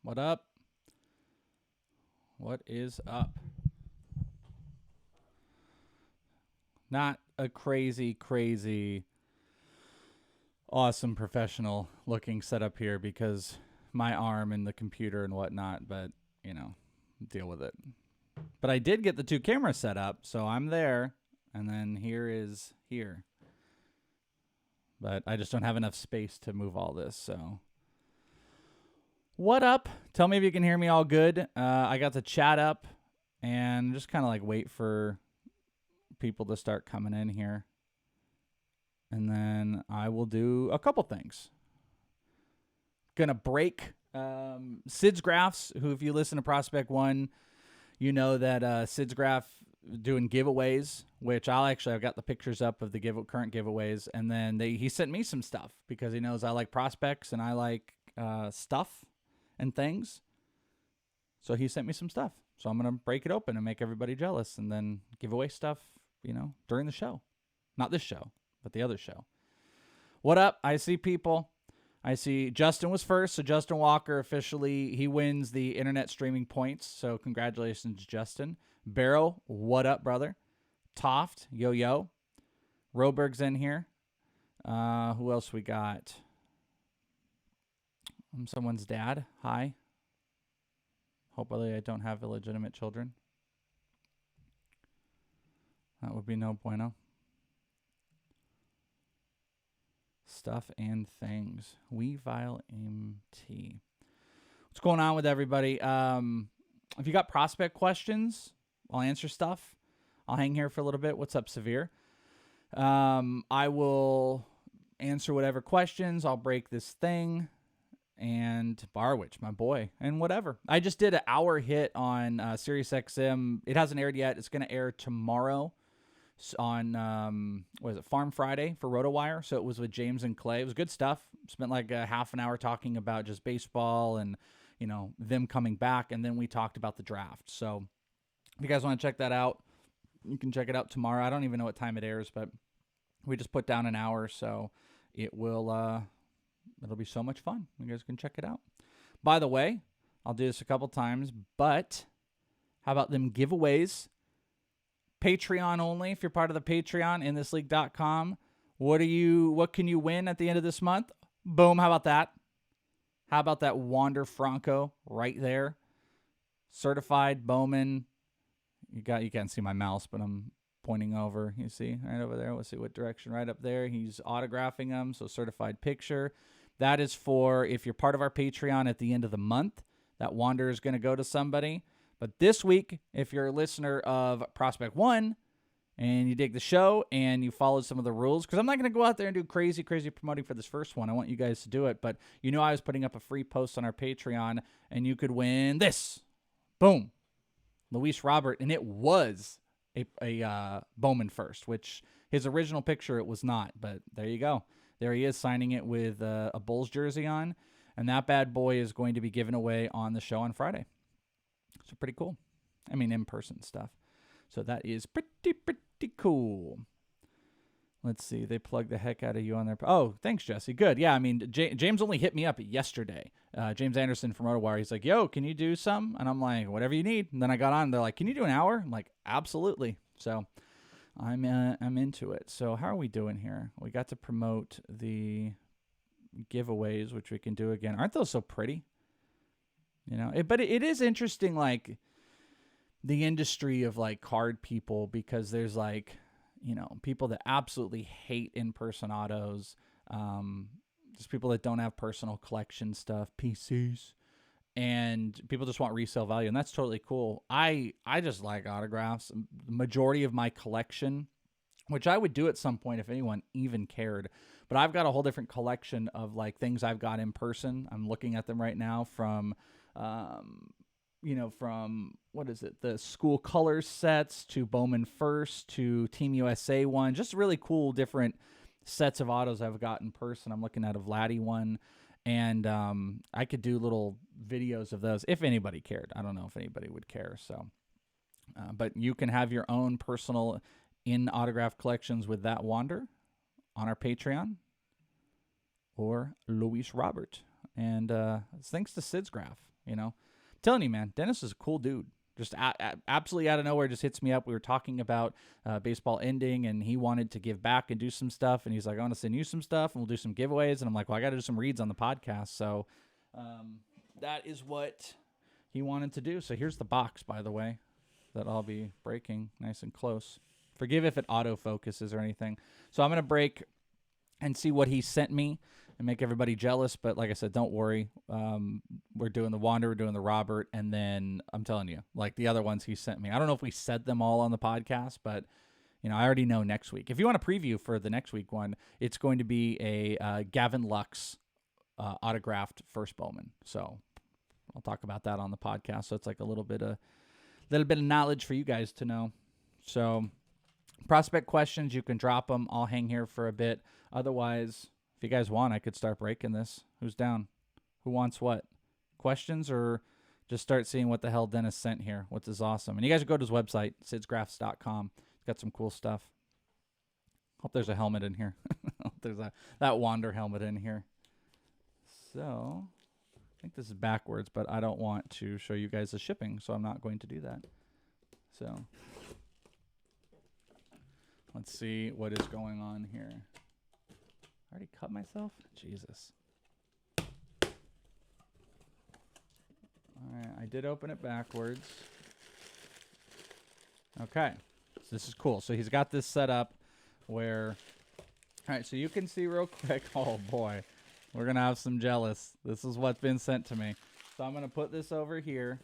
What up? What is up? Not a crazy, awesome professional looking setup here because my arm and the computer and whatnot, but, you know, deal with it. But I did get the 2 cameras set up, so I'm there, and then here is here. But I just don't have enough space to move all this, so. What up? Tell me if you can hear me all good. I got the chat up, and just kind of like wait for people to start coming in here. And then I will do a couple things. Gonna break SidsGraphs, who if you listen to Prospect One, you know that SidsGraph doing giveaways, which I've got the pictures up of the current giveaways, and then he sent me some stuff because he knows I like prospects and I like stuff and things. So he sent me some stuff. So I'm gonna break it open and make everybody jealous, and then give away stuff, during the show. Not this show, but the other show. What up? I see people. I see Justin was first, so Justin Walker officially, he wins the internet streaming points. So congratulations, Justin. Barrow, what up, brother? Toft, yo. Roberg's in here. Who else we got? I'm someone's dad. Hi. Hopefully I don't have illegitimate children. That would be no bueno. Stuff and things. Weavile MT. What's going on with everybody? If you got prospect questions, I'll answer stuff. I'll hang here for a little bit. What's up, Severe? I will answer whatever questions. I'll break this thing. And Barwich, my boy, and whatever. I just did an hour hit on SiriusXM. It hasn't aired yet. It's going to air tomorrow on, Farm Friday for RotoWire. So it was with James and Clay. It was good stuff. Spent like a half an hour talking about just baseball and, them coming back. And then we talked about the draft. So if you guys want to check that out, you can check it out tomorrow. I don't even know what time it airs, but we just put down an hour. So it will... It'll be so much fun. You guys can check it out. By the way, I'll do this a couple times, but how about them giveaways? Patreon only. If you're part of the Patreon, inthisleague.com. What can you win at the end of this month? Boom. How about that? How about that Wander Franco right there? Certified Bowman. You can't see my mouse, but I'm pointing over. You see right over there. Let's see what direction. Right up there. He's autographing them. So certified picture. That is for if you're part of our Patreon at the end of the month. That Wander is going to go to somebody. But this week, if you're a listener of Prospect One and you dig the show and you followed some of the rules, because I'm not going to go out there and do crazy promoting for this first one. I want you guys to do it. But I was putting up a free post on our Patreon, and you could win this. Boom. Luis Robert. And it was a Bowman first, which his original picture it was not. But there you go. There he is signing it with a Bulls jersey on. And that bad boy is going to be given away on the show on Friday. So pretty cool. I mean, in-person stuff. So that is pretty cool. Let's see. They plugged the heck out of you on their... Oh, thanks, Jesse. Good. Yeah, I mean, James only hit me up yesterday. James Anderson from RotoWire. He's like, yo, can you do some? And I'm like, whatever you need. And then I got on. They're like, can you do an hour? I'm like, absolutely. So I'm into it. So how are we doing here? We got to promote the giveaways, which we can do again. Aren't those so pretty? But it is interesting, like, the industry of, like, card people, because there's, like, people that absolutely hate in-person autos, just people that don't have personal collection stuff, PCs, and people just want resale value, and that's totally cool. I just like autographs. The majority of my collection, which I would do at some point if anyone even cared, but I've got a whole different collection of, like, things I've got in person. I'm looking at them right now from... from, what is it, the school colors sets to Bowman First to Team USA one, just really cool different sets of autos I've got in person. I'm looking at a Vladdy one, and I could do little videos of those if anybody cared. I don't know if anybody would care, so. But you can have your own personal in-autograph collections with that Wander on our Patreon or Luis Robert. And thanks to SidsGraph. you know. I'm telling you, man, Dennis is a cool dude. Just absolutely out of nowhere, just hits me up. We were talking about baseball ending, and he wanted to give back and do some stuff. And he's like, I want to send you some stuff, and we'll do some giveaways. And I'm like, well, I got to do some reads on the podcast. So that is what he wanted to do. So here's the box, by the way, that I'll be breaking nice and close. Forgive if it autofocuses or anything. So I'm going to break and see what he sent me and make everybody jealous. But like I said, don't worry. We're doing the Wander, we're doing the Robert, and then I'm telling you, like the other ones he sent me. I don't know if we said them all on the podcast, but you know, I already know next week. If you want a preview for the next week one, it's going to be a Gavin Lux autographed first Bowman. So I'll talk about that on the podcast. So it's like a little bit of knowledge for you guys to know. So prospect questions, you can drop them. I'll hang here for a bit. Otherwise, if you guys want, I could start breaking this. Who's down? Who wants what? Questions or just start seeing what the hell Dennis sent here, which is awesome. And you guys go to his website, SidsGraphs.com. It's got some cool stuff. Hope there's a helmet in here. Hope there's that Wander helmet in here. So I think this is backwards, but I don't want to show you guys the shipping, so I'm not going to do that. So let's see what is going on here. I already cut myself? Jesus. All right, I did open it backwards. Okay, so this is cool. So he's got this set up where, all right, so you can see real quick. Oh, boy, we're going to have some jealous. This is what's been sent to me. So I'm going to put this over here.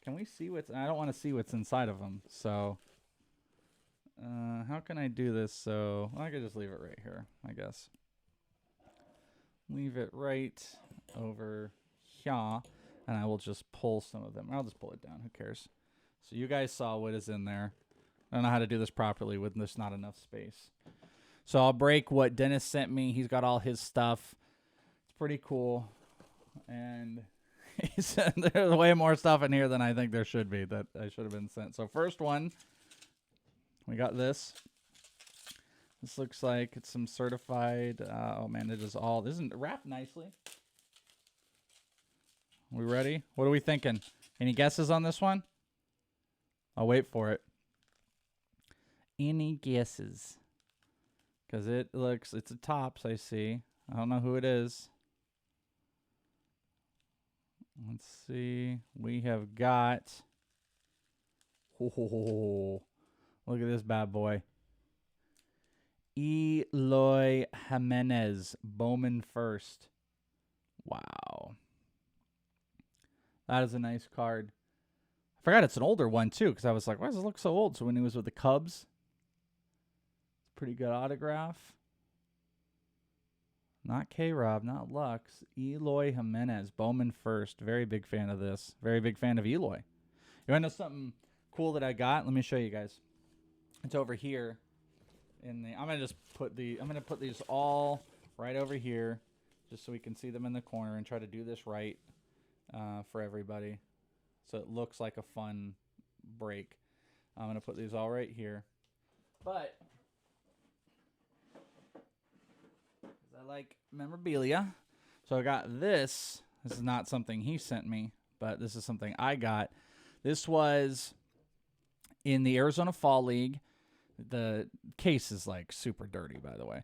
Can we see what's, I don't want to see what's inside of them. So how can I do this? So I could just leave it right here, I guess. Leave it right over here. And I will just pull some of them. I'll just pull it down. Who cares? So you guys saw what is in there. I don't know how to do this properly with there's not enough space. So I'll break what Dennis sent me. He's got all his stuff. It's pretty cool. And he said there's way more stuff in here than I think there should be that I should have been sent. So first one, we got this. This looks like it's some certified. Oh, man, it is all. Isn't it wrapped nicely? We ready? What are we thinking? Any guesses on this one? I'll wait for it. Any guesses? Because it looks, it's a Topps, I see. I don't know who it is. Let's see. We have got, oh, look at this bad boy. Eloy Jimenez, Bowman first. Wow. That is a nice card. I forgot it's an older one, too, because I was like, why does it look so old? So when he was with the Cubs, it's a pretty good autograph. Not K-Rob, not Lux. Eloy Jimenez, Bowman first. Very big fan of this. Very big fan of Eloy. You want to know something cool that I got? Let me show you guys. It's over here. I'm gonna just put these all right over here, just so we can see them in the corner and try to do this right. For everybody, so it looks like a fun break. I'm going to put these all right here, but I like memorabilia, so I got this. This is not something he sent me, but this is something I got. This was in the Arizona Fall League. The case is like super dirty, by the way,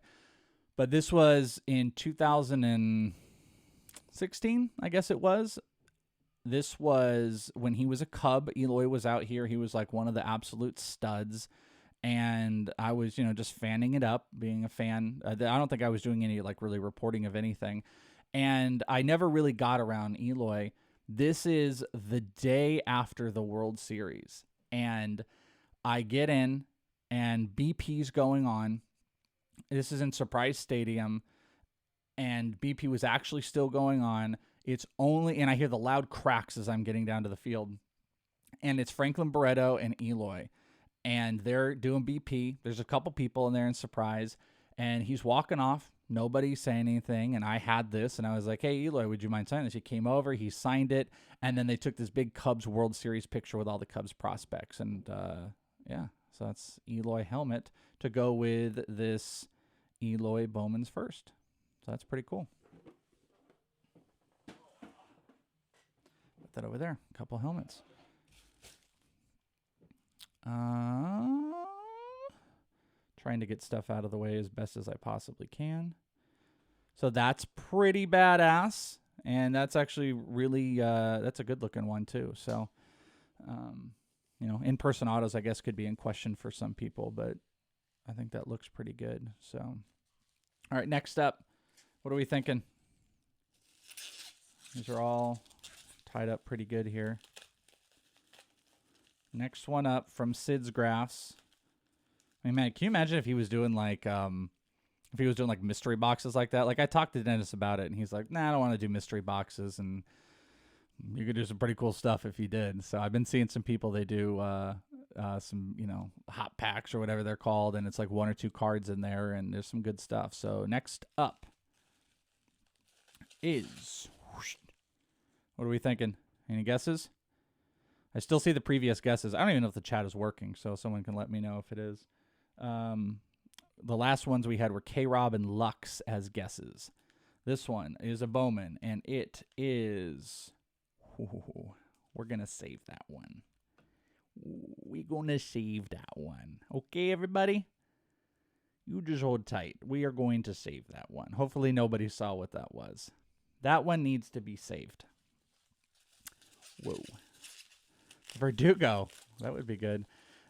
but this was in 2016, I guess it was. This was when he was a Cub. Eloy was out here. He was like one of the absolute studs. And I was, just fanning it up, being a fan. I don't think I was doing any like really reporting of anything. And I never really got around Eloy. This is the day after the World Series. And I get in and BP's going on. This is in Surprise Stadium. And BP was actually still going on. It's only, and I hear the loud cracks as I'm getting down to the field. And it's Franklin Barreto and Eloy. And they're doing BP. There's a couple people in there in Surprise. And he's walking off. Nobody's saying anything. And I had this. And I was like, hey, Eloy, would you mind signing this? He came over. He signed it. And then they took this big Cubs World Series picture with all the Cubs prospects. And, yeah. So that's Eloy helmet to go with this Eloy Bowman's first. So that's pretty cool. put that over there. A couple helmets. Trying to get stuff out of the way as best as I possibly can. So that's pretty badass. And that's actually really, that's a good looking one too. So, you know, in-person autos, I guess, could be in question for some people, but I think that looks pretty good. So, all right, next up, what are we thinking? These are all tied up pretty good here. Next one up from SidsGraphs. I mean, man, can you imagine if he was doing like, mystery boxes like that? Like, I talked to Dennis about it, and he's like, nah, I don't want to do mystery boxes, and you could do some pretty cool stuff if you did. So I've been seeing some people, they do some, you know, hot packs or whatever they're called, and it's like 1 or 2 cards in there, and there's some good stuff. So next up is, what are we thinking? Any guesses? I still see the previous guesses. I don't even know if the chat is working, so someone can let me know if it is. The last ones we had were K-Rob and Lux as guesses. This one is a Bowman, and it is... Ooh, we're going to save that one. We're going to save that one. Okay, everybody? You just hold tight. We are going to save that one. Hopefully nobody saw what that was. That one needs to be saved. Whoa. Verdugo. That would be good.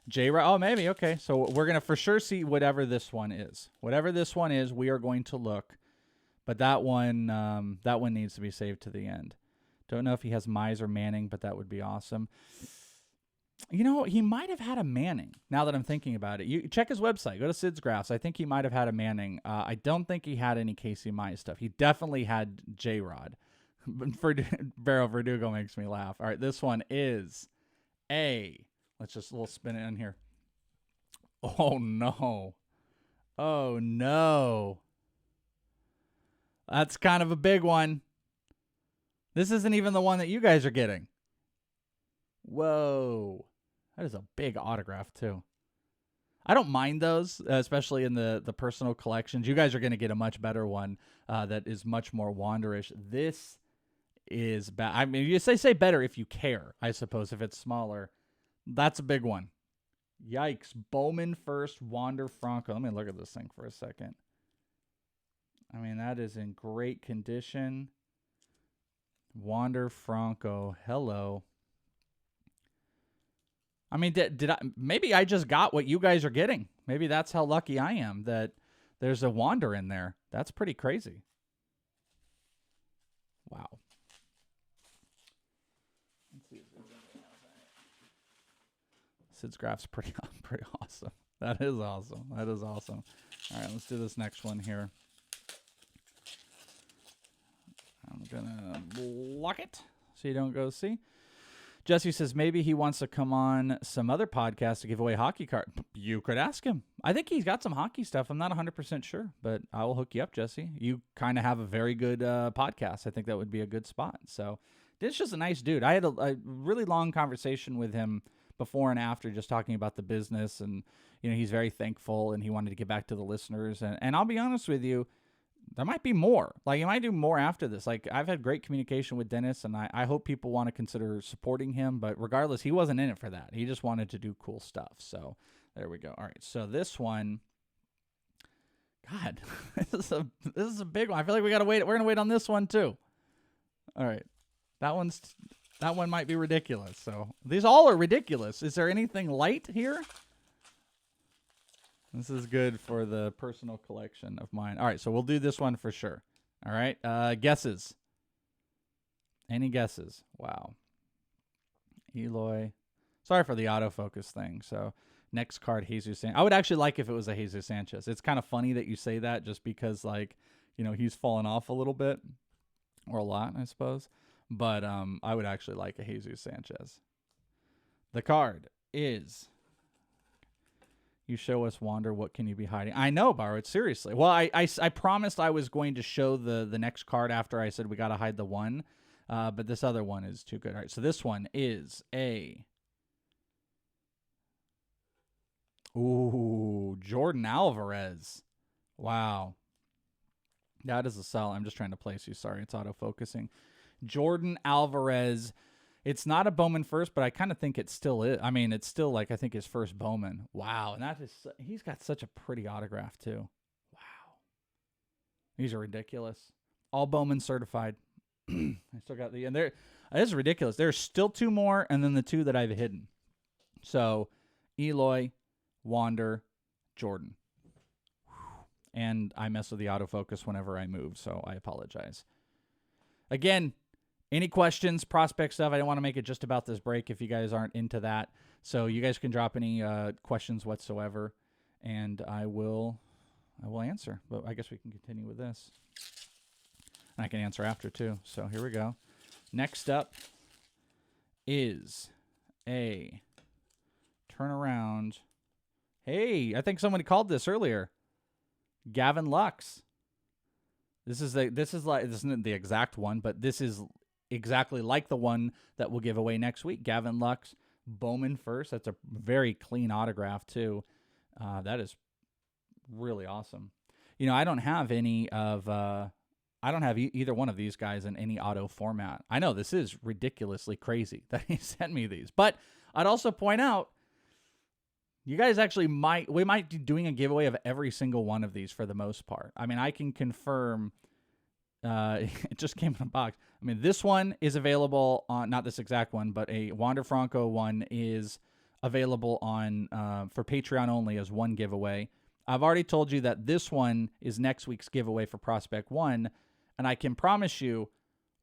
J-Rod. Oh, maybe. Okay. So we're going to for sure see whatever this one is. Whatever this one is, we are going to look. But that one needs to be saved to the end. Don't know if he has Mize or Manning, but that would be awesome. You know, he might have had a Manning, now that I'm thinking about it. You check his website. Go to SidsGraphs. I think he might have had a Manning. I don't think he had any Casey Mize stuff. He definitely had J-Rod. Barrel Verdugo makes me laugh. All right, this one is a... Let's just a little spin it in here. Oh, no. Oh, no. That's kind of a big one. This isn't even the one that you guys are getting. Whoa. That is a big autograph, too. I don't mind those, especially in the personal collections. You guys are going to get a much better one that is much more Wanderish. This is bad. I mean, you say better if you care, I suppose, if it's smaller. That's a big one. Yikes. Bowman first, Wander Franco. Let me look at this thing for a second. I mean, that is in great condition. Wander Franco. Hello. I mean, did I? Maybe I just got what you guys are getting. Maybe that's how lucky I am that there's a Wander in there. That's pretty crazy. Wow. Let's see if there's anything else. SidsGraphs pretty awesome. That is awesome. That is awesome. All right, let's do this next one here. I'm gonna block it so you don't go see. Jesse says maybe he wants to come on some other podcast to give away hockey card. You could ask him. I think he's got some hockey stuff. I'm not 100% sure, but I will hook you up, Jesse. You kind of have a very good podcast. I think that would be a good spot. So this is just a nice dude. I had a really long conversation with him before and after, just talking about the business, and you know, he's very thankful and he wanted to get back to the listeners. And I'll be honest with you, there might be more. Like, you might do more after this. Like, I've had great communication with Dennis, and I hope people want to consider supporting him. But regardless, he wasn't in it for that. He just wanted to do cool stuff. So there we go. All right. So this one, God, this is a big one. I feel like we gotta wait. We're gonna wait on this one too. All right, that one might be ridiculous. So these all are ridiculous. Is there anything light here? This is good for the personal collection of mine. All right, so we'll do this one for sure. All right, guesses. Any guesses? Wow. Eloy. Sorry for the autofocus thing. So next card, Jesus Sanchez. I would actually like if it was a Jesus Sanchez. It's kind of funny that you say that just because, like, you know, he's fallen off a little bit. Or a lot, I suppose. But I would actually like a Jesus Sanchez. The card is... You show us Wander, what can you be hiding? I know, Barrett, seriously. Well, I promised I was going to show the next card after I said we got to hide the one. But this other one is too good. All right, so this one is a... Ooh, Jordan Alvarez. Wow. That is a solid. I'm just trying to place you. Sorry, it's auto-focusing. Jordan Alvarez It's not a Bowman first, but I kind of think it still is. I mean, it's still like I think his first Bowman. Wow, and he's got such a pretty autograph too. Wow, these are ridiculous. All Bowman certified. I still got and this is ridiculous. There's still 2 more, and then the 2 that I've hidden. So, Eloy, Wander, Jordan. And I mess with the autofocus whenever I move, so I apologize. Again, any questions, prospect stuff? I don't want to make it just about this break if you guys aren't into that. So you guys can drop any questions whatsoever, and I will answer. But I guess we can continue with this. And I can answer after, too. So here we go. Next up is a turnaround. Hey, I think somebody called this earlier. Gavin Lux. This isn't the exact one, but this is exactly like the one that we'll give away next week. Gavin Lux, Bowman first. That's a very clean autograph, too. That is really awesome. You know, I don't have any of... I don't have either one of these guys in any auto format. I know this is ridiculously crazy that he sent me these. But I'd also point out, you guys actually we might be doing a giveaway of every single one of these for the most part. I mean, I can confirm... it just came in a box. I mean, this one is available on, not this exact one, but a Wander Franco one is available on for Patreon only as one giveaway. I've already told you that this one is next week's giveaway for Prospect 1, and I can promise you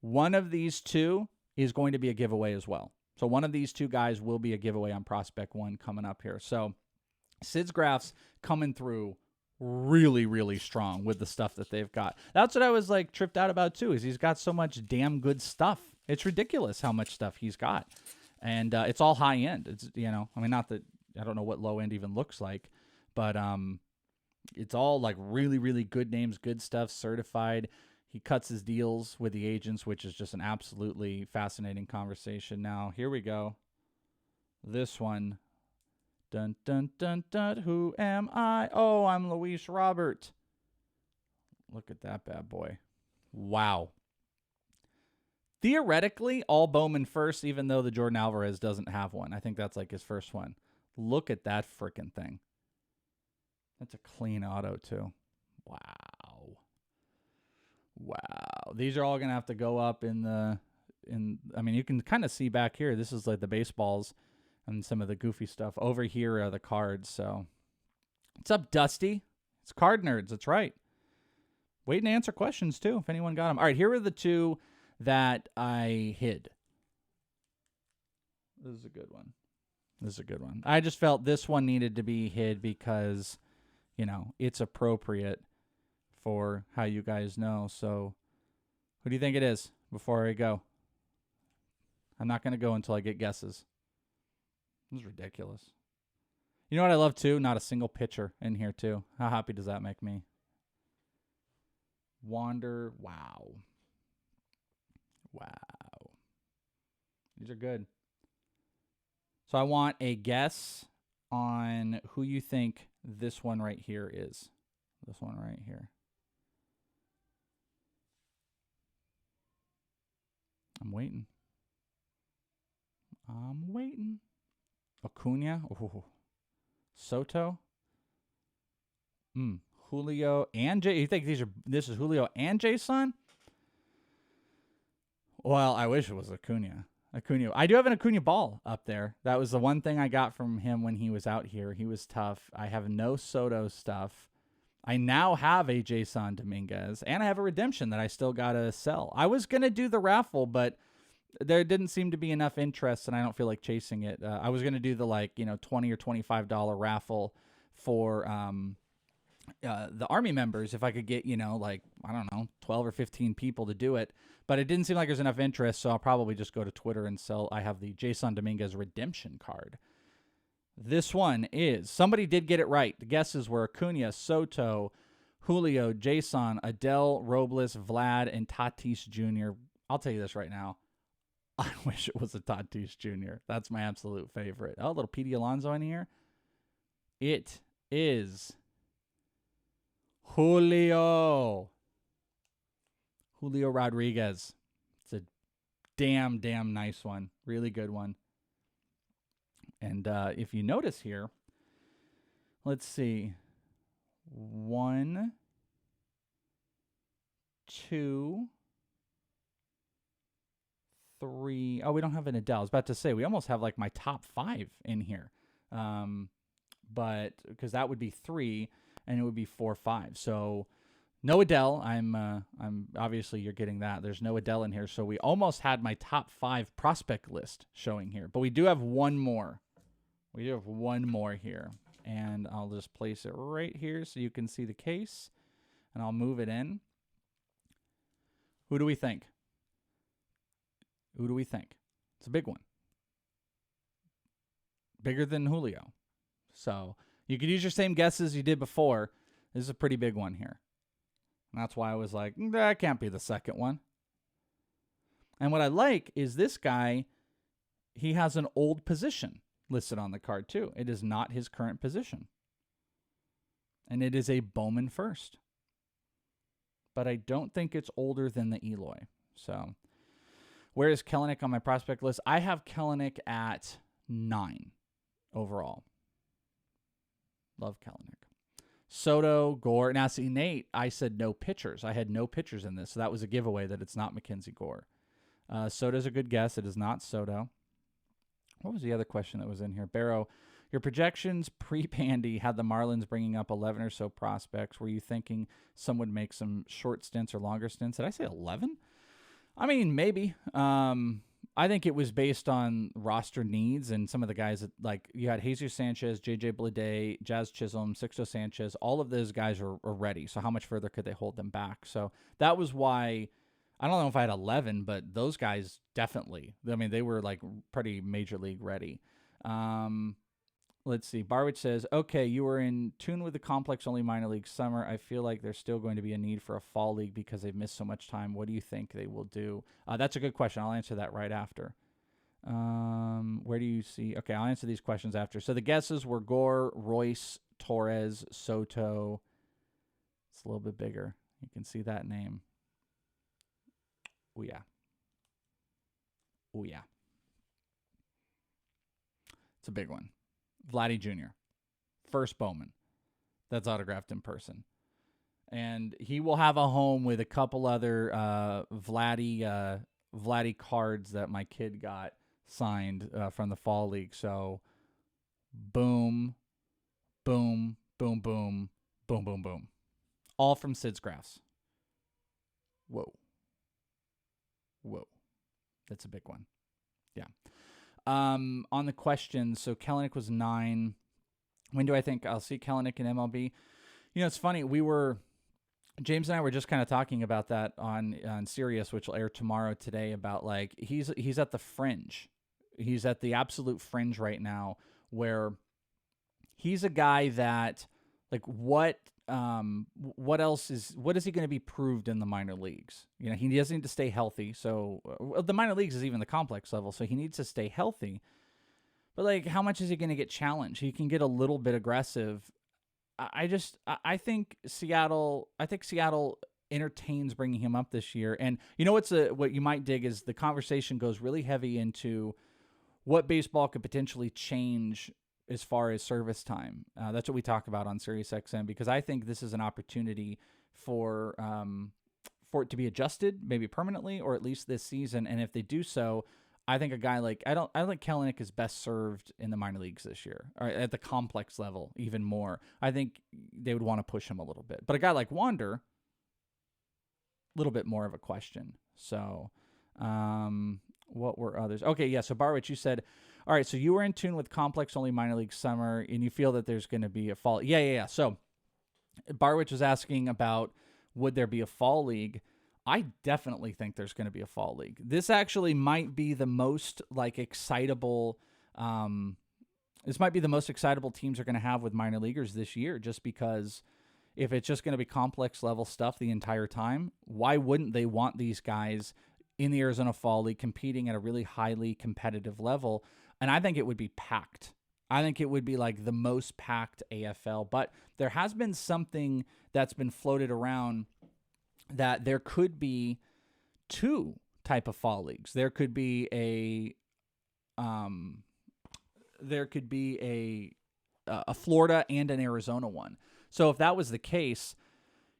one of these 2 is going to be a giveaway as well. So one of these 2 guys will be a giveaway on Prospect 1 coming up here. So SidsGraphs coming through really, really strong with the stuff that they've got. That's what I was like tripped out about too, is he's got so much damn good stuff. It's ridiculous how much stuff he's got. And it's all high end. It's, you know, I mean, not that I don't know what low end even looks like, but it's all like really, really good names, good stuff, certified. He cuts his deals with the agents, which is just an absolutely fascinating conversation. Now, here we go. This one. Dun, dun, dun, dun. Who am I? Oh, I'm Luis Robert. Look at that bad boy. Wow. Theoretically, all Bowman first, even though the Jordan Alvarez doesn't have one. I think that's like his first one. Look at that freaking thing. That's a clean auto, too. Wow. Wow. These are all going to have to go up I mean, you can kind of see back here. This is like the baseballs and some of the goofy stuff. Over here are the cards, so. What's up, Dusty? It's Card Nerds, that's right. Waiting to answer questions, too, if anyone got them. All right, here are the 2 that I hid. This is a good one. This is a good one. I just felt this one needed to be hid because, you know, it's appropriate for how you guys know. So, who do you think it is before I go? I'm not going to go until I get guesses. This is ridiculous. You know what I love, too? Not a single pitcher in here, too. How happy does that make me? Wander. Wow. Wow. These are good. So I want a guess on who you think this one right here is. This one right here. I'm waiting. I'm waiting. Acuna. Ooh. Soto. Julio and Jay. You think this is Julio and Jason? Well, I wish it was Acuna. I do have an Acuna ball up there. That was the one thing I got from him when he was out here. He was tough. I have no Soto stuff. I now have a Jason Dominguez, and I have a redemption that I still got to sell. I was going to do the raffle, but there didn't seem to be enough interest, and I don't feel like chasing it. I was going to do the $20 or $25 raffle for the Army members if I could get, 12 or 15 people to do it. But it didn't seem like there's enough interest, so I'll probably just go to Twitter and sell. I have the Jason Dominguez redemption card. This one is, somebody did get it right. The guesses were Acuna, Soto, Julio, Jason, Adele, Robles, Vlad, and Tatis Jr. I'll tell you this right now. I wish it was a Tatis Jr. That's my absolute favorite. Oh, a little Pete Alonso in here. It is Julio Rodriguez. It's a damn nice one. Really good one. And if you notice here, let's see. 1, 2, 3. Oh, we don't have an Adele. I was about to say, we almost have like my top 5 in here. But because that would be 3 and it would be 4, 5. So no Adele. I'm obviously you're getting that. There's no Adele in here. So we almost had my top 5 prospect list showing here. But we do have one more. We do have one more here. And I'll just place it right here so you can see the case. And I'll move it in. Who do we think? Who do we think? It's a big one. Bigger than Julio. So you could use your same guesses you did before. This is a pretty big one here. And that's why I was like, that can't be the second one. And what I like is this guy, he has an old position listed on the card too. It is not his current position. And it is a Bowman first. But I don't think it's older than the Eloy. So where is Kelenic on my prospect list? I have Kelenic at 9 overall. Love Kelenic. Soto, Gore. Now, see, Nate, I said no pitchers. I had no pitchers in this, so that was a giveaway that it's not Mackenzie Gore. Soto's a good guess. It is not Soto. What was the other question that was in here? Barrow, your projections pre-Pandy had the Marlins bringing up 11 or so prospects. Were you thinking some would make some short stints or longer stints? Did I say 11? I mean, maybe. I think it was based on roster needs and some of the guys that, like, you had Jesus Sanchez, J.J. Bleday, Jazz Chisholm, Sixto Sanchez. All of those guys are ready. So how much further could they hold them back? So that was why, I don't know if I had 11, but those guys definitely. I mean, they were, like, pretty major league ready. Let's see. Barwich says, okay, you were in tune with the complex-only minor league summer. I feel like there's still going to be a need for a fall league because they've missed so much time. What do you think they will do? That's a good question. I'll answer that right after. Where do you see? Okay, I'll answer these questions after. So the guesses were Gore, Royce, Torres, Soto. It's a little bit bigger. You can see that name. Oh, yeah. Oh, yeah. It's a big one. Vladdy Jr., first Bowman that's autographed in person. And he will have a home with a couple other Vladdy cards that my kid got signed from the Fall League. So boom, boom, boom, boom, boom, boom, boom. All from SidsGraphs. Whoa. Whoa. That's a big one. Yeah. On the questions, so Kelenic was 9. When do I think I'll see Kelenic in MLB? You know, it's funny. James and I were just kind of talking about that on Sirius, which will air tomorrow today, about like he's at the fringe. He's at the absolute fringe right now, where he's a guy that, like, what is he going to be proved in the minor leagues? You know, he doesn't need to stay healthy. So the minor leagues is even the complex level. So he needs to stay healthy. But like, how much is he going to get challenged? He can get a little bit aggressive. I think Seattle entertains bringing him up this year. And you know, what you might dig is the conversation goes really heavy into what baseball could potentially change as far as service time. That's what we talk about on SiriusXM, because I think this is an opportunity for it to be adjusted, maybe permanently, or at least this season. And if they do so, I think a guy like, I think Kelenic is best served in the minor leagues this year, or at the complex level even more. I think they would want to push him a little bit. But a guy like Wander, a little bit more of a question. So what were others? Okay, yeah, so Barwich, you said, all right, so you were in tune with complex-only minor league summer, and you feel that there's going to be a fall. Yeah. So Barwich was asking about, would there be a fall league? I definitely think there's going to be a fall league. This actually might be the most excitable. This might be the most excitable teams are going to have with minor leaguers this year, just because if it's just going to be complex level stuff the entire time, why wouldn't they want these guys in the Arizona Fall League competing at a really highly competitive level? And I think it would be packed. I think it would be like the most packed AFL. But there has been something that's been floated around that there could be 2 type of fall leagues. There could be a Florida and an Arizona one. So if that was the case,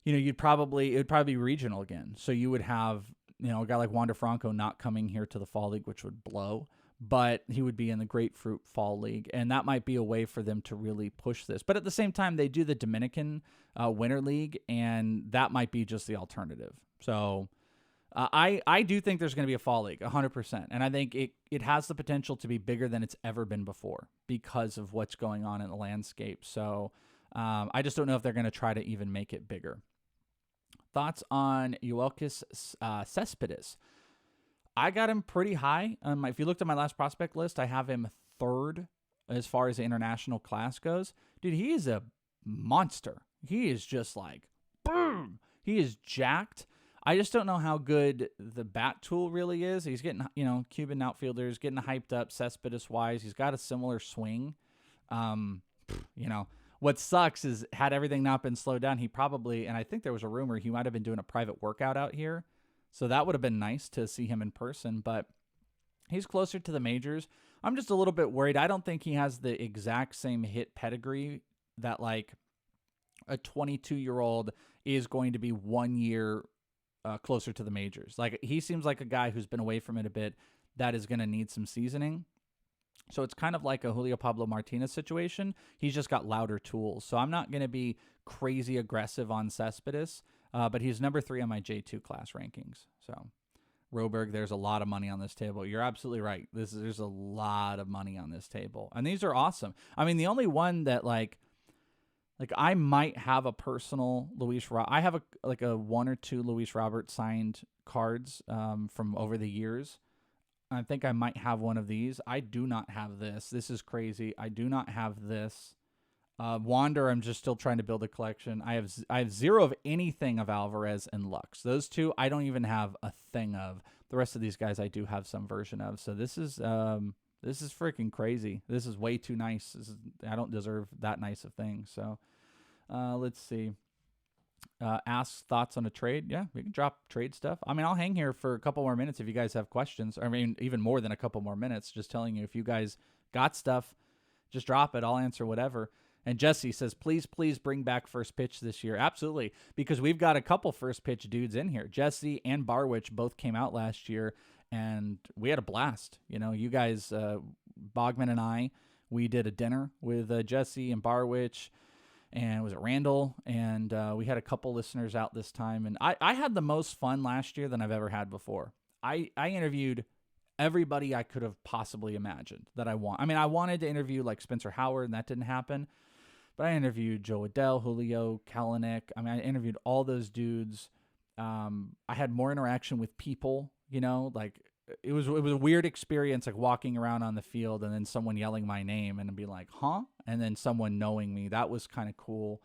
it would probably be regional again. So you would have, a guy like Wander Franco not coming here to the fall league, which would blow, but he would be in the Grapefruit Fall League, and that might be a way for them to really push this. But at the same time, they do the Dominican Winter League, and that might be just the alternative. So I do think there's going to be a fall league, 100%, and I think it has the potential to be bigger than it's ever been before because of what's going on in the landscape. So I just don't know if they're going to try to even make it bigger. Thoughts on Euelchus Cespedes? I got him pretty high. If you looked at my last prospect list, I have him third as far as the international class goes. Dude, he is a monster. He is just like, boom. He is jacked. I just don't know how good the bat tool really is. He's getting, Cuban outfielders getting hyped up Cespedes-wise. He's got a similar swing. What sucks is had everything not been slowed down, he probably, and I think there was a rumor he might have been doing a private workout out here. So that would have been nice to see him in person, but he's closer to the majors. I'm just a little bit worried. I don't think he has the exact same hit pedigree that like a 22-year-old is going to be 1 year closer to the majors. Like he seems like a guy who's been away from it a bit that is going to need some seasoning. So it's kind of like a Julio Pablo Martinez situation. He's just got louder tools. So I'm not going to be crazy aggressive on Cespedes. But he's number 3 on my J2 class rankings. So, Roberg, there's a lot of money on this table. You're absolutely right. There's a lot of money on this table, and these are awesome. I mean, the only one that like I might have a personal I have a 1 or 2 Luis Robert signed cards from over the years. I think I might have one of these. I do not have this. This is crazy. I do not have this. Wander, I'm just still trying to build a collection. I have 0 of anything of Alvarez and Lux. Those 2 I don't even have a thing of. The rest of these guys I do have some version of. So this is freaking crazy. This is way too nice. I don't deserve that nice of things. So let's see. Ask thoughts on a trade. Yeah, we can drop trade stuff. I mean, I'll hang here for a couple more minutes if you guys have questions. I mean, even more than a couple more minutes. Just telling you, if you guys got stuff, just drop it. I'll answer whatever. And Jesse says, please bring back first pitch this year. Absolutely, because we've got a couple first pitch dudes in here. Jesse and Barwich both came out last year, and we had a blast. You guys, Bogman and I, we did a dinner with Jesse and Barwich, and was it Randall? And we had a couple listeners out this time. And I had the most fun last year than I've ever had before. I interviewed everybody I could have possibly imagined that I want. I mean, I wanted to interview like Spencer Howard, and that didn't happen. But I interviewed Joe Adell, Julio, Kalanick. I mean, I interviewed all those dudes. I had more interaction with people, like it was a weird experience, like walking around on the field and then someone yelling my name and be like, huh? And then someone knowing me. That was kind of cool.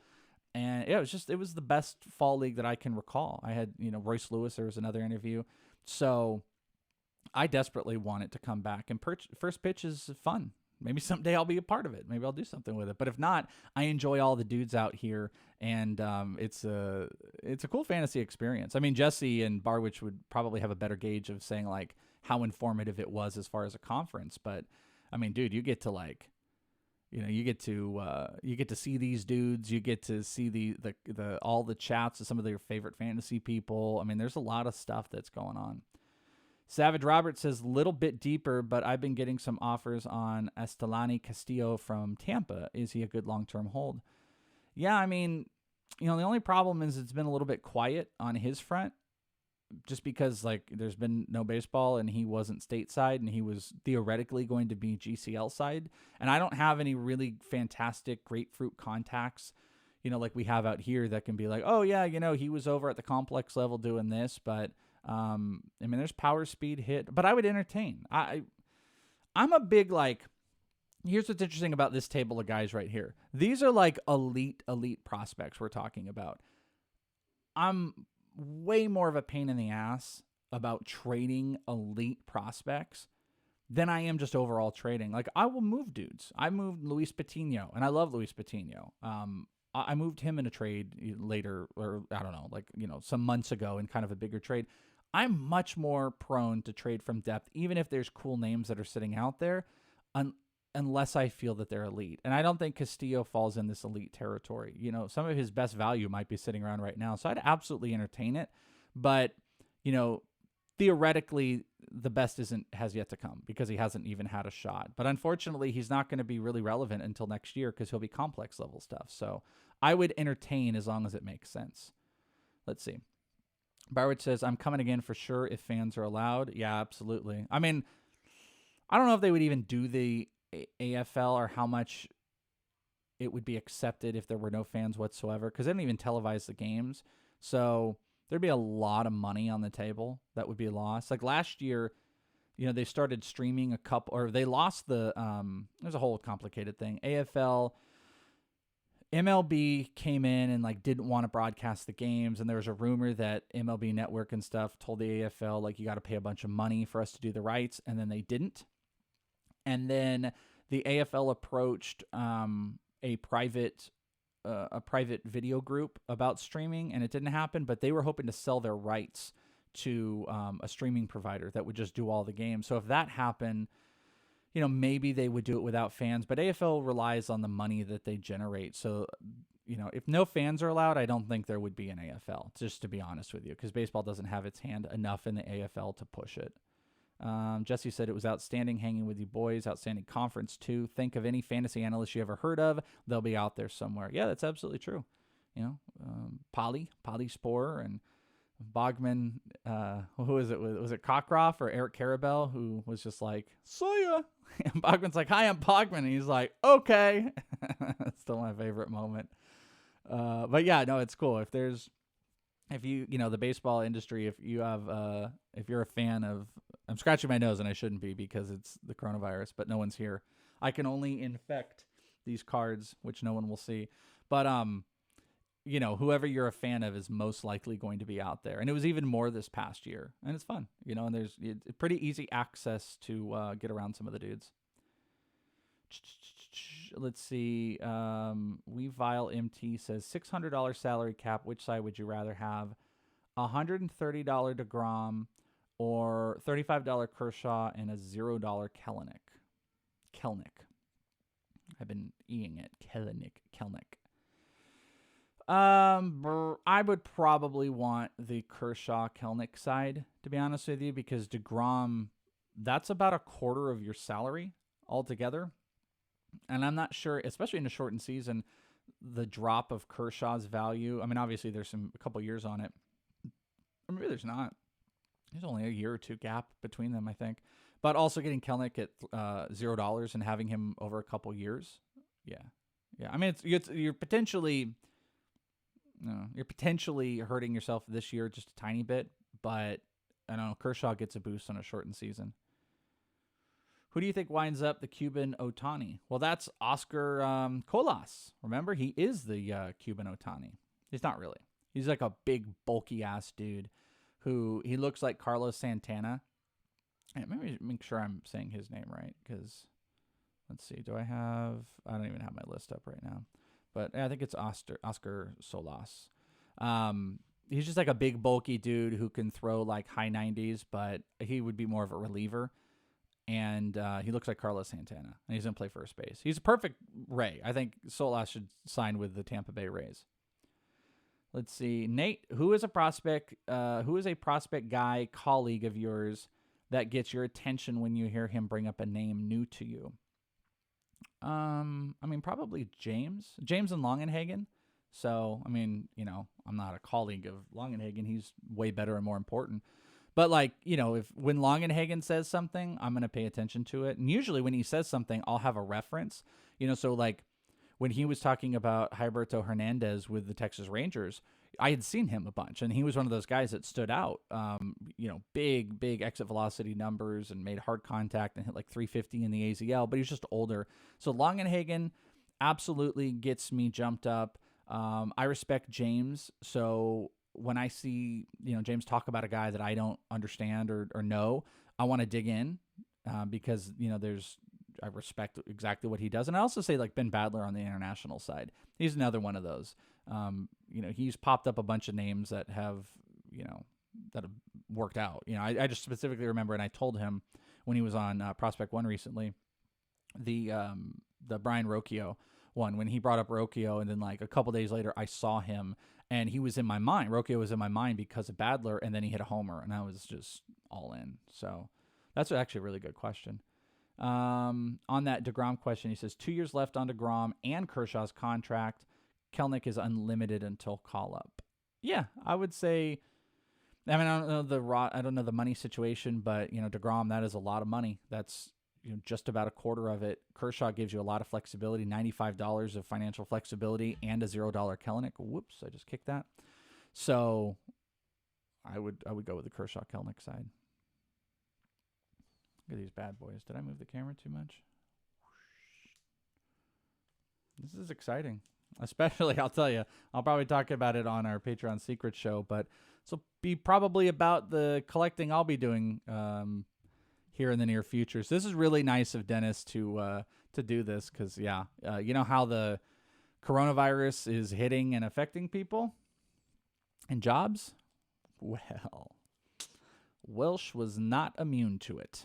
And it was the best fall league that I can recall. I had, Royce Lewis, there was another interview. So I desperately want it to come back. And first pitch is fun. Maybe someday I'll be a part of it. Maybe I'll do something with it. But if not, I enjoy all the dudes out here, and it's a cool fantasy experience. I mean, Jesse and Barwich would probably have a better gauge of saying like how informative it was as far as a conference. But I mean, dude, you get to like, you get to see these dudes. You get to see the all the chats of some of their favorite fantasy people. I mean, there's a lot of stuff that's going on. Savage Robert says, little bit deeper, but I've been getting some offers on Estelani Castillo from Tampa. Is he a good long-term hold? Yeah, I mean, the only problem is it's been a little bit quiet on his front just because, like, there's been no baseball and he wasn't stateside and he was theoretically going to be GCL side. And I don't have any really fantastic grapefruit contacts, like we have out here that can be like, oh, yeah, he was over at the complex level doing this, but I mean, there's power, speed, hit, but I would entertain. I'm a big, like, here's what's interesting about this table of guys right here. These are like elite prospects we're talking about. I'm way more of a pain in the ass about trading elite prospects than I am just overall trading. Like, I will move dudes. I moved Luis Patino, and I love Luis Patino. I moved him in a trade later, or I don't know, like, some months ago in kind of a bigger trade. I'm much more prone to trade from depth, even if there's cool names that are sitting out there, unless I feel that they're elite. And I don't think Castillo falls in this elite territory. You know, some of his best value might be sitting around right now. So I'd absolutely entertain it. But, you know, theoretically, the best has yet to come because he hasn't even had a shot. But unfortunately, he's not going to be really relevant until next year because he'll be complex level stuff. So I would entertain as long as it makes sense. Let's see. Barwich says, I'm coming again for sure if fans are allowed. Yeah, absolutely. I mean, I don't know if they would even do the AFL or how much it would be accepted if there were no fans whatsoever because they don't even televise the games. So there'd be a lot of money on the table that would be lost. Like last year, you know, they started streaming they lost there's a whole complicated thing. AFL, MLB came in and like didn't want to broadcast the games, and there was a rumor that MLB Network and stuff told the AFL like you got to pay a bunch of money for us to do the rights, and then they didn't. And then the AFL approached a private video group about streaming, and it didn't happen. But they were hoping to sell their rights to a streaming provider that would just do all the games. So if that happened, you know, maybe they would do it without fans, but AFL relies on the money that they generate. So, you know, if no fans are allowed, I don't think there would be an AFL, just to be honest with you, because baseball doesn't have its hand enough in the AFL to push it. Jesse said it was outstanding hanging with you boys, outstanding conference too. Think of any fantasy analyst you ever heard of. They'll be out there somewhere. Yeah, that's absolutely true. You know, Polly Sporer and Bogman, who is it? Was it Cockcroft or Eric Carabell who was just like, "Soya," and Bogman's like, "Hi, I'm Bogman," and he's like, "Okay." That's still my favorite moment. But yeah, no, it's cool. If you know, the baseball industry, if you're a fan of, I'm scratching my nose and I shouldn't be because it's the coronavirus, but no one's here. I can only infect these cards, which no one will see. But you know, whoever you're a fan of is most likely going to be out there. And it was even more this past year. And it's fun, you know, and there's pretty easy access to get around some of the dudes. Let's see. Vile MT says $600 salary cap. Which side would you rather have? $130 DeGrom or $35 Kershaw and a $0 Kelnick. I've been eating it. Kelnick. I would probably want the Kershaw Kelnick side, to be honest with you, because DeGrom, that's about a quarter of your salary altogether. And I'm not sure, especially in a shortened season, the drop of Kershaw's value. I mean, obviously there's a couple years on it. Or maybe there's not. There's only a year or two gap between them, I think. But also getting Kelnick at $0 and having him over a couple years. Yeah. I mean, you're potentially hurting yourself this year just a tiny bit, but I don't know, Kershaw gets a boost on a shortened season. Who do you think winds up the Cuban Ohtani? Well, that's Oscar Colas. Remember, he is the Cuban Ohtani. He's not really. He's like a big, bulky-ass dude who he looks like Carlos Santana. And maybe make sure I'm saying his name right, because let's see. I don't even have my list up right now. But I think it's Oscar Solas. He's just like a big, bulky dude who can throw like high 90s, but he would be more of a reliever. And he looks like Carlos Santana, and he's going to play first base. He's a perfect Ray. I think Solas should sign with the Tampa Bay Rays. Let's see. Nate, who is a prospect guy, colleague of yours that gets your attention when you hear him bring up a name new to you? I mean, probably James and Longenhagen. So, I mean, you know, I'm not a colleague of Longenhagen. He's way better and more important. But like, you know, when Longenhagen says something, I'm going to pay attention to it. And usually when he says something, I'll have a reference, you know, so like when he was talking about Gilberto Hernandez with the Texas Rangers, I had seen him a bunch, and he was one of those guys that stood out, you know, big exit velocity numbers and made hard contact and hit like 350 in the AZL, but he's just older. So Longenhagen absolutely gets me jumped up. I respect James. So when I see, you know, James talk about a guy that I don't understand or know, I want to dig in because, you know, I respect exactly what he does. And I also say like Ben Badler on the international side. He's another one of those. You know, he's popped up a bunch of names that have, you know, have worked out. You know, I just specifically remember, and I told him when he was on Prospect One recently, the Brian Rocchio one, when he brought up Rocchio, and then like a couple days later I saw him and he was in my mind. Rocchio was in my mind because of Badler, and then he hit a homer, and I was just all in. So that's actually a really good question. On that DeGrom question, he says 2 years left on DeGrom and Kershaw's contract. Kelenic is unlimited until call up. Yeah, I would say. I mean, I don't know the money situation, but you know, DeGrom, that is a lot of money. That's, you know, just about a quarter of it. Kershaw gives you a lot of flexibility, $95 of financial flexibility, and a $0 Kelenic. Whoops, I just kicked that. So I would go with the Kershaw Kelenic side. Look at these bad boys. Did I move the camera too much? This is exciting. Especially, I'll tell you, I'll probably talk about it on our Patreon Secret Show, but this will be probably about the collecting I'll be doing here in the near future. So this is really nice of Dennis to do this because, yeah, you know how the coronavirus is hitting and affecting people and jobs? Well, Welsh was not immune to it.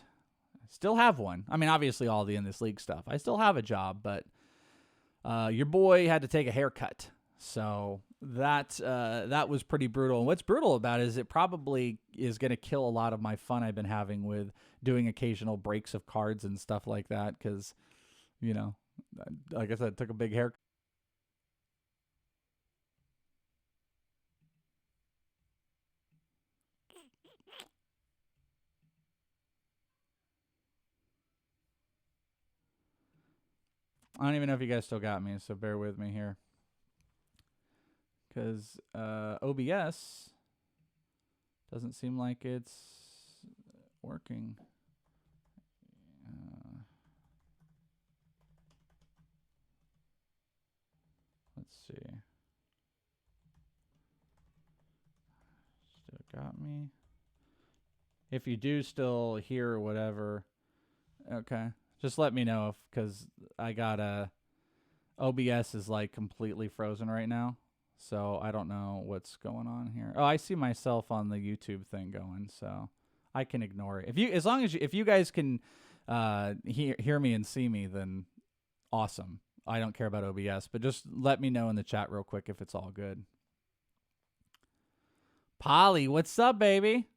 I still have one. I mean, obviously all the In This League stuff. I still have a job, but your boy had to take a haircut. So that was pretty brutal. And what's brutal about it is it probably is going to kill a lot of my fun I've been having with doing occasional breaks of cards and stuff like that. Because, you know, like I said, took a big haircut. I don't even know if you guys still got me, so bear with me here. Because OBS doesn't seem like it's working. Let's see. Still got me. If you do still hear or whatever, okay. Just let me know, because I got OBS is like completely frozen right now, so I don't know what's going on here. Oh, I see myself on the YouTube thing going, so I can ignore it. As long as if you guys can hear me and see me, then awesome. I don't care about OBS, but just let me know in the chat real quick if it's all good. Polly, what's up, baby?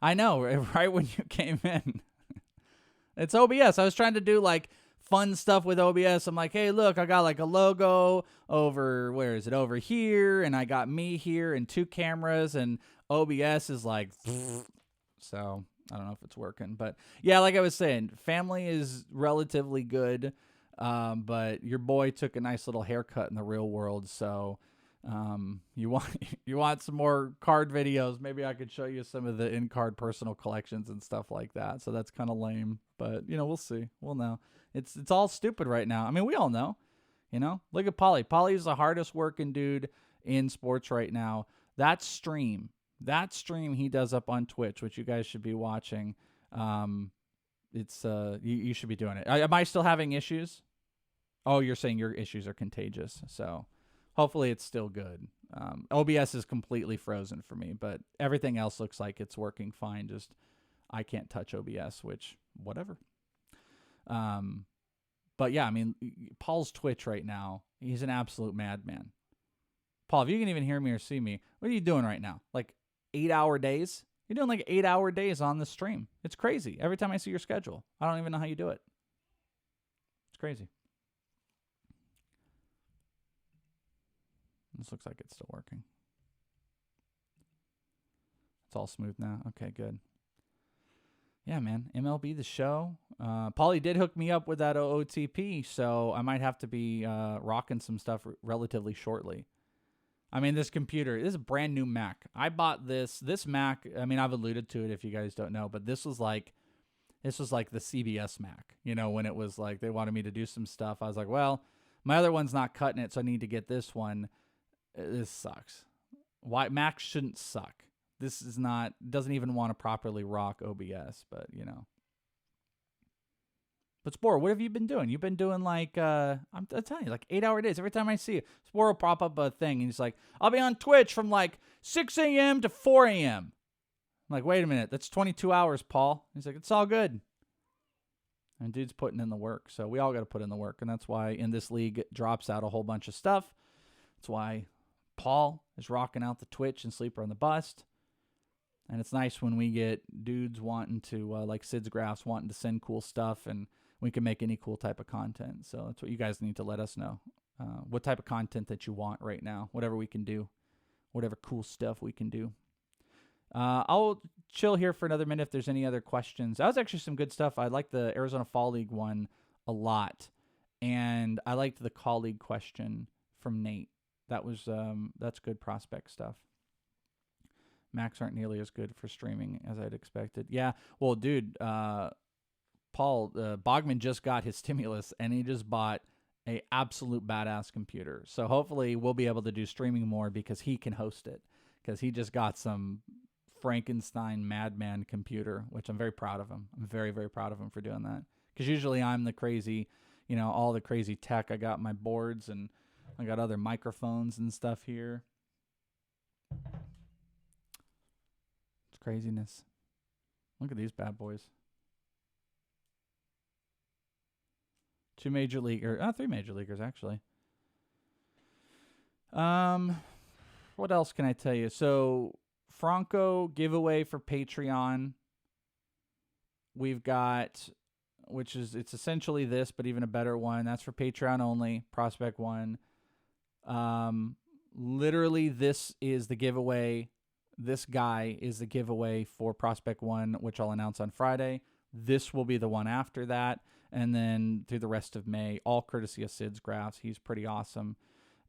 I know, right when you came in. It's OBS. I was trying to do like fun stuff with OBS. I'm like, hey, look, I got like a logo over, where is it? Over here. And I got me here and two cameras, and OBS is like, so I don't know if it's working. But yeah, like I was saying, family is relatively good. But your boy took a nice little haircut in the real world. So you want some more card videos? Maybe I could show you some of the in-card personal collections and stuff like that. So that's kind of lame, but you know, we'll see. We'll know. It's all stupid right now. I mean, we all know. You know, look at Paulie. Paulie's the hardest working dude in sports right now. That stream he does up on Twitch, which you guys should be watching. It's you should be doing it. Am I still having issues? Oh, you're saying your issues are contagious. So hopefully it's still good. OBS is completely frozen for me, but everything else looks like it's working fine. Just I can't touch OBS, which whatever. But yeah, I mean, Paul's Twitch right now, he's an absolute madman. Paul, if you can even hear me or see me, what are you doing right now? Like 8-hour days? You're doing like 8-hour days on the stream. It's crazy. Every time I see your schedule, I don't even know how you do it. It's crazy. This looks like it's still working. It's all smooth now. Okay, good. Yeah, man. MLB The Show. Paulie did hook me up with that OOTP, so I might have to be rocking some stuff relatively shortly. I mean, this computer, this is a brand new Mac. I bought this Mac. I mean, I've alluded to it if you guys don't know, but this was like the CBS Mac. You know, when it was like they wanted me to do some stuff, I was like, well, my other one's not cutting it, so I need to get this one. This sucks. Why Macs shouldn't suck. This is not, doesn't even want to properly rock OBS, but you know. But Spore, what have you been doing? You've been doing like I'm telling you, like 8-hour days. Every time I see you, Spore will prop up a thing and he's like, I'll be on Twitch from like 6 a.m. to 4 a.m. I'm like, wait a minute, that's 22 hours, Paul. He's like, it's all good. And dude's putting in the work. So we all got to put in the work. And that's why in this league it drops out a whole bunch of stuff. That's why Paul is rocking out the Twitch and Sleeper on the Bust. And it's nice when we get dudes wanting to, like SidsGraphs, wanting to send cool stuff, and we can make any cool type of content. So that's what you guys need to let us know. What type of content that you want right now, whatever we can do, whatever cool stuff we can do. I'll chill here for another minute if there's any other questions. That was actually some good stuff. I liked the Arizona Fall League one a lot. And I liked the Call League question from Nate. That's good prospect stuff. Macs aren't nearly as good for streaming as I'd expected. Yeah, well, dude, Paul Bogman just got his stimulus, and he just bought a absolute badass computer. So hopefully we'll be able to do streaming more because he can host it, because he just got some Frankenstein madman computer, which I'm very proud of him. I'm very, very proud of him for doing that, because usually I'm the crazy, all the crazy tech. I got my boards, and I got other microphones and stuff here. Craziness. Look at these bad boys. 3 major leaguers actually. What else can I tell you? So Franco giveaway for Patreon. We've got, it's essentially this, but even a better one. That's for Patreon only. Prospect one. Literally, this is the giveaway. This guy is the giveaway for Prospect 1, which I'll announce on Friday. This will be the one after that. And then through the rest of May, all courtesy of SidsGraphs. He's pretty awesome.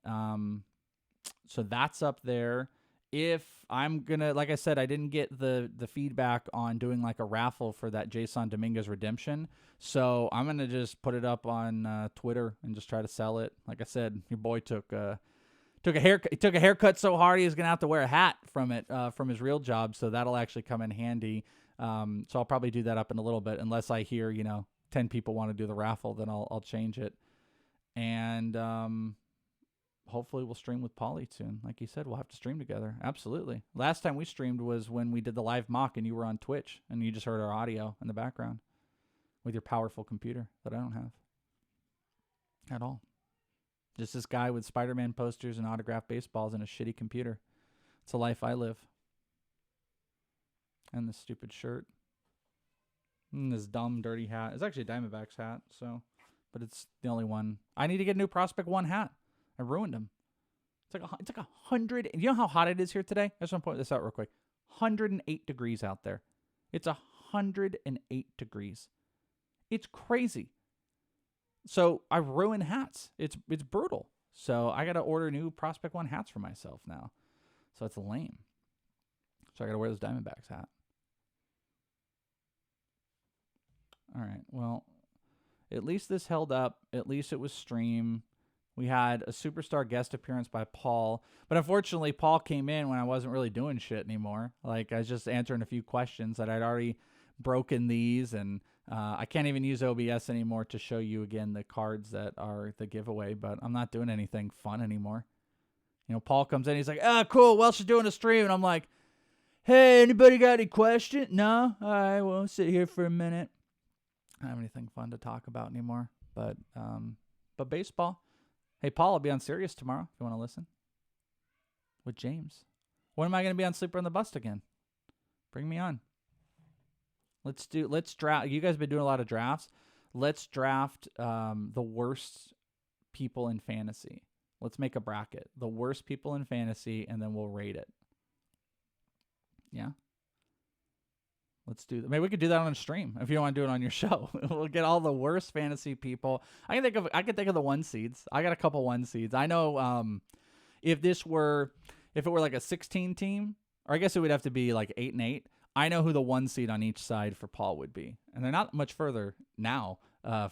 So that's up there. If I'm going to, like I said, I didn't get the feedback on doing like a raffle for that Jason Dominguez redemption. So I'm going to just put it up on Twitter and just try to sell it. Like I said, your boy took a haircut. He took a haircut so hard he's gonna have to wear a hat from it, from his real job. So that'll actually come in handy. So I'll probably do that up in a little bit, unless I hear 10 people want to do the raffle, then I'll change it. And hopefully we'll stream with Paulie soon. Like you said, we'll have to stream together. Absolutely. Last time we streamed was when we did the live mock, and you were on Twitch, and you just heard our audio in the background with your powerful computer that I don't have at all. Just this guy with Spider-Man posters and autographed baseballs and a shitty computer. It's a life I live. And this stupid shirt. And this dumb, dirty hat. It's actually a Diamondbacks hat, but it's the only one. I need to get a new Prospect 1 hat. I ruined him. It's like 100. You know how hot it is here today? I just want to point this out real quick. 108 degrees out there. It's 108 degrees. It's crazy. So I ruin hats. It's brutal. So I got to order new Prospect 1 hats for myself now. So it's lame. So I got to wear this Diamondbacks hat. All right. Well, at least this held up. At least it was stream. We had a superstar guest appearance by Paul. But unfortunately, Paul came in when I wasn't really doing shit anymore. Like, I was just answering a few questions that I'd already broken these, and I can't even use OBS anymore to show you again the cards that are the giveaway, but I'm not doing anything fun anymore. Paul comes in, he's like, cool, Welsh is doing a stream, and I'm like, hey, anybody got any questions? No? All right, well, sit here for a minute. I don't have anything fun to talk about anymore, but baseball. Hey, Paul, I'll be on Sirius tomorrow if you want to listen with James. When am I going to be on Sleeper on the Bust again? Bring me on. Let's draft. You guys have been doing a lot of drafts. Let's draft the worst people in fantasy. Let's make a bracket. The worst people in fantasy, and then we'll rate it. Yeah? Let's do that. Maybe we could do that on a stream if you don't want to do it on your show. We'll get all the worst fantasy people. I can think of the 1 seeds. I got a couple 1 seeds. I know if it were like a 16 team, or I guess it would have to be like 8 and 8. I know who the 1 seed on each side for Paul would be. And they're not much further now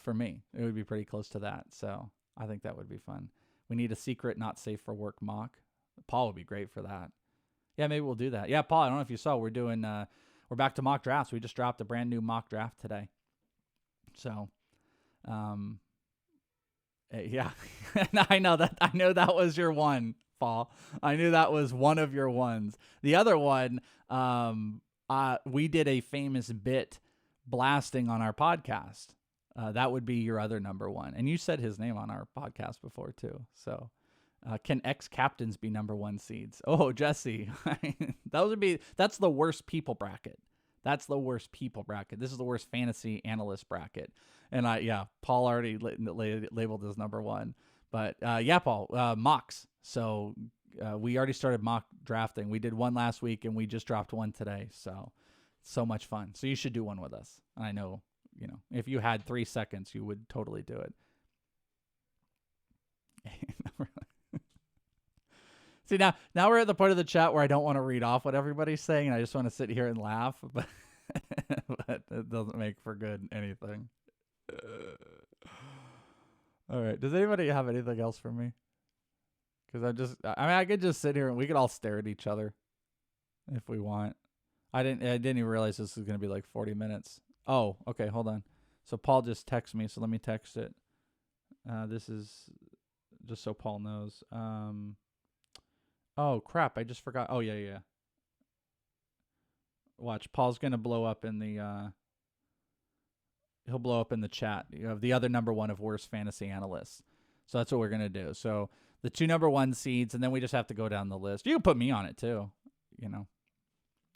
for me. It would be pretty close to that. So I think that would be fun. We need a secret not safe for work mock. Paul would be great for that. Yeah, maybe we'll do that. Yeah, Paul, I don't know if you saw, we're back to mock drafts. We just dropped a brand new mock draft today. So Yeah, I know that. I know that was your one, Paul. I knew that was one of your ones. The other one, we did a famous bit blasting on our podcast. That would be your other number one, and you said his name on our podcast before too. So, can ex-captains be number one seeds? Oh, Jesse, that's the worst people bracket. That's the worst people bracket. This is the worst fantasy analyst bracket. And Paul already labeled as number one. But Paul, mocks. So we already started mock drafting. We did one last week and we just dropped one today. So much fun. So you should do one with us. And I know, if you had 3 seconds, you would totally do it. See, now we're at the point of the chat where I don't want to read off what everybody's saying, and I just want to sit here and laugh, but it doesn't make for good anything. All right. Does anybody have anything else for me? Because I could just sit here and we could all stare at each other if we want. I didn't even realize this was going to be like 40 minutes. Oh, okay. Hold on. So Paul just texted me, so let me text it. This is just so Paul knows. Oh, crap. I just forgot. Oh, yeah. Watch. Paul's going to blow up in the... he'll blow up in the chat. You have the other number one of worst fantasy analysts. So that's what we're going to do. So the 2 number 1 seeds, and then we just have to go down the list. You can put me on it, too.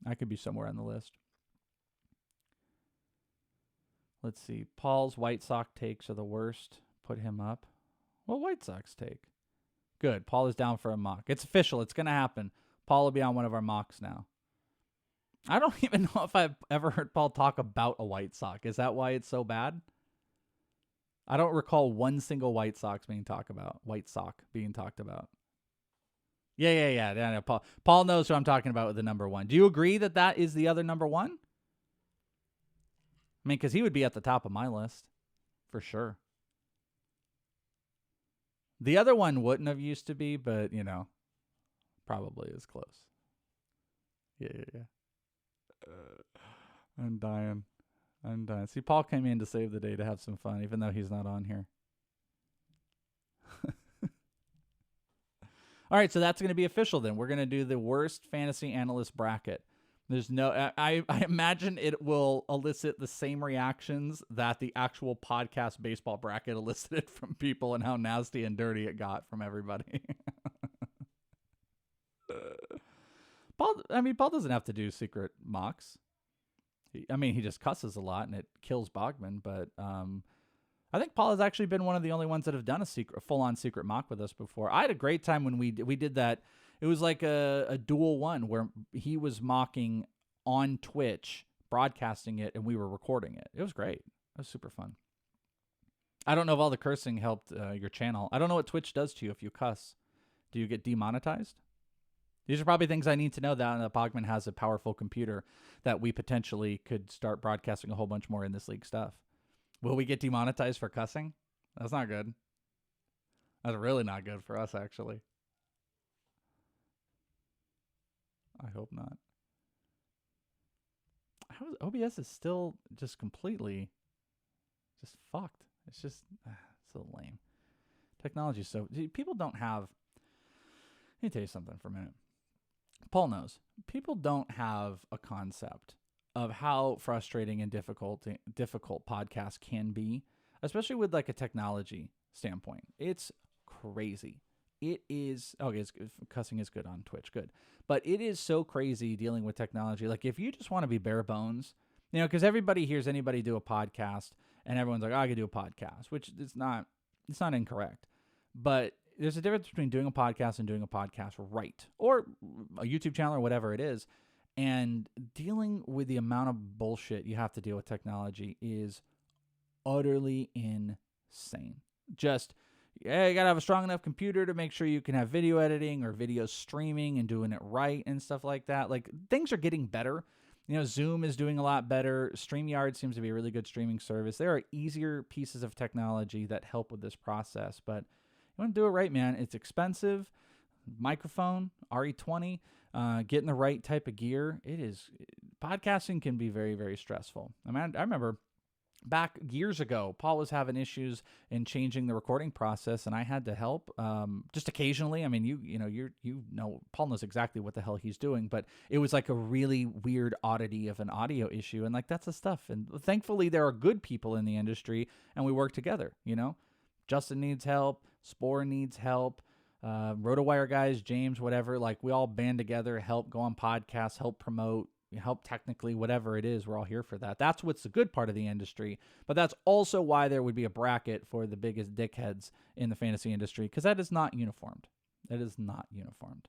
I could be somewhere on the list. Let's see. Paul's White Sox takes are the worst. Put him up. What White Sox take? Good. Paul is down for a mock. It's official. It's going to happen. Paul will be on one of our mocks now. I don't even know if I've ever heard Paul talk about a White Sox. Is that why it's so bad? I don't recall one single White Sox being talked about. Yeah. Paul knows who I'm talking about with the number one. Do you agree that that is the other number one? I mean, because he would be at the top of my list for sure. The other one wouldn't have used to be, but, probably is close. Yeah. I'm dying. See, Paul came in to save the day to have some fun, even though he's not on here. All right, so that's going to be official then. We're going to do the worst fantasy analyst bracket. There's no, I imagine it will elicit the same reactions that the actual podcast baseball bracket elicited from people and how nasty and dirty it got from everybody. Paul doesn't have to do secret mocks. He just cusses a lot and it kills Bogman, but I think Paul has actually been one of the only ones that have done a full-on secret mock with us before. I had a great time when we did that. It was like a dual one where he was mocking on Twitch, broadcasting it, and we were recording it. It was great. It was super fun. I don't know if all the cursing helped your channel. I don't know what Twitch does to you if you cuss. Do you get demonetized? These are probably things I need to know that Bogman has a powerful computer that we potentially could start broadcasting a whole bunch more in this league stuff. Will we get demonetized for cussing? That's not good. That's really not good for us, actually. I hope not. OBS is still just completely just fucked. It's just so lame. Technology is so... People don't have... Let me tell you something for a minute. Paul knows. People don't have a concept of how frustrating and difficult podcasts can be, especially with like a technology standpoint. It's crazy. It is... Okay, cussing is good on Twitch. Good. But it is so crazy dealing with technology. Like, if you just want to be bare bones, because everybody hears anybody do a podcast, and everyone's like, oh, I could do a podcast, which it's not incorrect. But there's a difference between doing a podcast and doing a podcast right, or a YouTube channel or whatever it is. And dealing with the amount of bullshit you have to deal with technology is utterly insane. Just... Yeah, you got to have a strong enough computer to make sure you can have video editing or video streaming and doing it right and stuff like that. Like, things are getting better. Zoom is doing a lot better. StreamYard seems to be a really good streaming service. There are easier pieces of technology that help with this process, but you want to do it right, man. It's expensive. Microphone, RE20, getting the right type of gear. Podcasting can be very, very stressful. I remember back years ago, Paul was having issues in changing the recording process, and I had to help just occasionally. I mean, Paul knows exactly what the hell he's doing, but it was like a really weird oddity of an audio issue, and like that's the stuff. And thankfully, there are good people in the industry, and we work together. Justin needs help, Spore needs help, RotoWire guys, James, whatever. Like we all band together, help go on podcasts, help promote, help technically, whatever it is, we're all here for that. That's what's the good part of the industry, but that's also why there would be a bracket for the biggest dickheads in the fantasy industry, because that is not uniformed. That is not uniformed.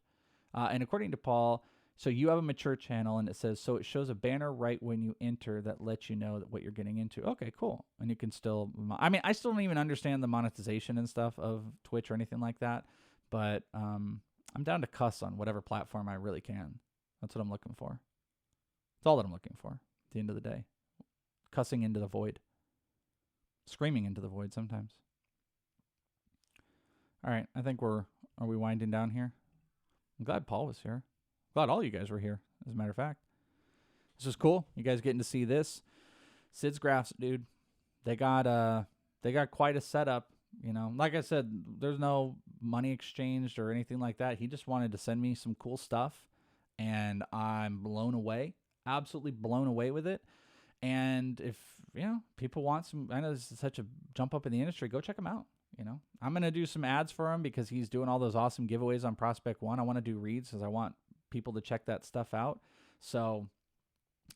And according to Paul, so you have a mature channel, and it says, so it shows a banner right when you enter that lets you know what you're getting into. Okay, cool. And you can still, I mean, I still don't even understand the monetization and stuff of Twitch or anything like that, but I'm down to cuss on whatever platform I really can. That's what I'm looking for. That's all that I'm looking for at the end of the day. Cussing into the void. Screaming into the void sometimes. All right, I think are we winding down here? I'm glad Paul was here. Glad all you guys were here, as a matter of fact. This is cool. You guys getting to see this. SidsGraphs, dude. They got quite a setup. Like I said, there's no money exchanged or anything like that. He just wanted to send me some cool stuff, and I'm blown away. Absolutely blown away with it. And if people want some, I know this is such a jump up in the industry, go check him out. I'm going to do some ads for him because he's doing all those awesome giveaways on Prospect One. I want to do reads because I want people to check that stuff out. So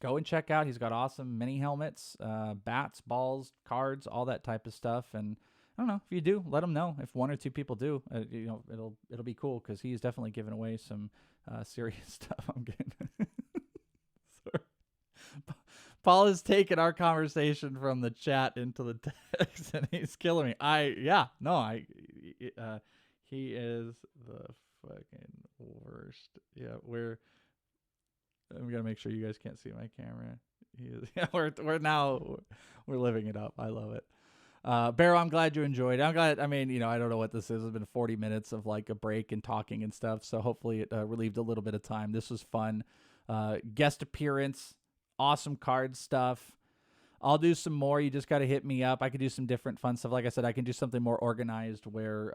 go and check out. He's got awesome mini helmets, bats, balls, cards, all that type of stuff. And I don't know if you do, let him know. If one or two people do, it'll be cool because he's definitely giving away some serious stuff. I'm getting. Paul has taken our conversation from the chat into the text, and he's killing me. He is the fucking worst. Yeah, we gotta make sure you guys can't see my camera. He is. Yeah, we're living it up. I love it. Barrow, I'm glad you enjoyed it. I'm glad. I mean, I don't know what this is. It's been 40 minutes of like a break and talking and stuff. So hopefully it relieved a little bit of time. This was fun. Guest appearance. Awesome card stuff. I'll do some more. You just got to hit me up. I could do some different fun stuff. Like I said, I can do something more organized where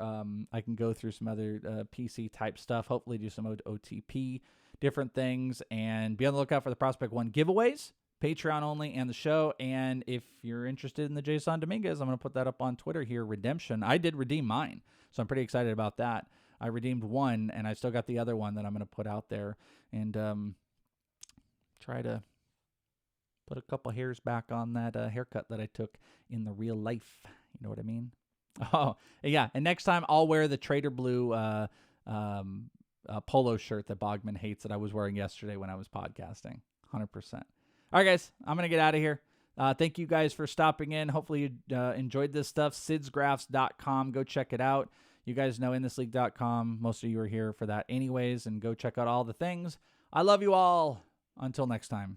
I can go through some other PC type stuff. Hopefully do some OTP, different things. And be on the lookout for the Prospect One giveaways, Patreon only, and the show. And if you're interested in the Jason Dominguez, I'm going to put that up on Twitter here, Redemption. I did redeem mine, so I'm pretty excited about that. I redeemed one, and I still got the other one that I'm going to put out there and try to put a couple hairs back on that haircut that I took in the real life. You know what I mean? Oh, yeah. And next time I'll wear the Trader Blue polo shirt that Bogman hates that I was wearing yesterday when I was podcasting. 100%. All right, guys. I'm going to get out of here. Thank you guys for stopping in. Hopefully you enjoyed this stuff. SidsGraphs.com. Go check it out. You guys know InThisLeague.com. Most of you are here for that anyways. And go check out all the things. I love you all. Until next time.